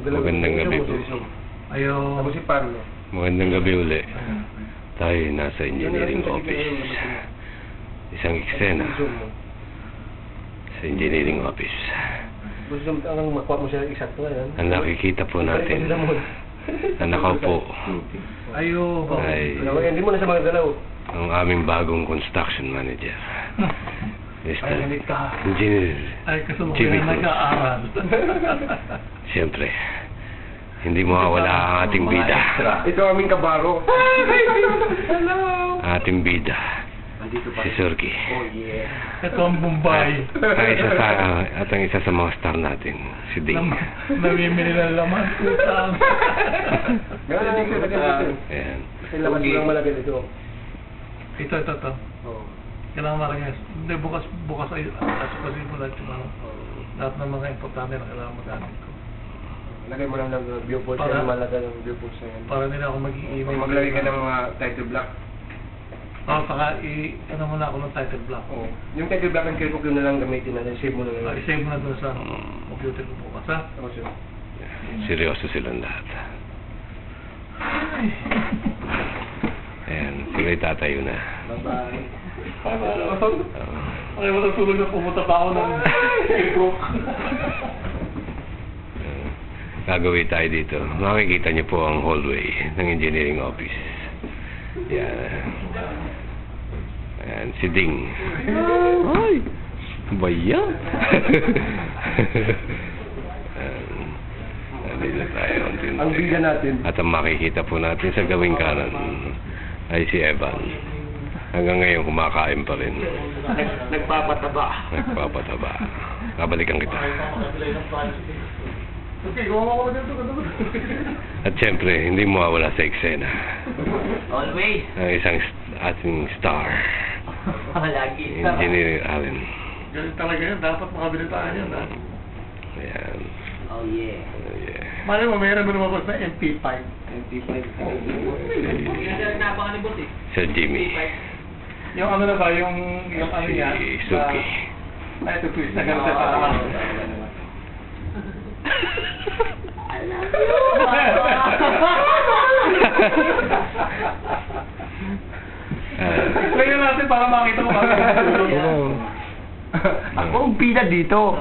Magandang gabi po. Ayaw. Ako si Pablo. Magandang gabi uli. Tayo nasa engineering office. Isang eksena sa engineering office. Gusto mo ang makuha mo siya eksakto yan? Ang nakikita po natin na nakaupo ay hindi mo na siya magdalaw. Ang aming bagong construction manager. Mr. Engineer Jimmy Cruz. Siyempre, hindi mawawala ang ating bida. Ito aming kabaro. Ating bida. Si Surki. Oh yeah. Ito ang Bombay. At ang isa sa mga star natin, si Ding. Namimili ng laman. Gano'n din siya lagyan dito. Ayan. Kasi laman mo lang malagay dito. Ito. Oo. Kailangan marangis. Hindi, bukas ay asukasin mo lahat yung ano. Lahat ng mga importante na kailangan magamit ko. Lagay mo lang ng viewport yan, malagay ng viewport sa yan. Para nila ako mag-i-email. Maglagay ka ng mga title block. Saka ano muna ako ng title block. Oo. Yung title block ng Kirkuk yun na lang gamitin na, save mo na lang. I-save mo na doon sa computer ko bukas, ha? Oo, sir. Seryoso silang lahat. Ayan, sila'y tatayo na. Bye-bye. Ay, matutulog na pumunta pa ako ng Facebook. Gagawin tayo dito. Makikita niyo po ang hallway ng engineering office. Yan. Ayan, si Ding. Ay! Baya! Nandito tayo. Ang bida natin. At ang makikita po natin sa gawing kanan ay si Evan. Hanggang ngayon kumakain pa rin. Nagpapataba. Kabalikan kita. Okay, gumawa ko dito. At syempre, hindi mawawala sa eksena. Always. Ang isang ating star. Lagi. Engineer Allen. Ganun talaga yun. Dapat makabili tayo yan, ha? Ayan. Oh yeah. Yeah. Malay mo, mayroon mo lumabas na MP5. MP5. Nabangan ni Boss eh. Sir Jimmy. Yung ano na ba, yung ano yan? Si Suki. Ay, ito twist na gano'n sa parang. Explain natin para makita mo kami. Ako ang bida dito.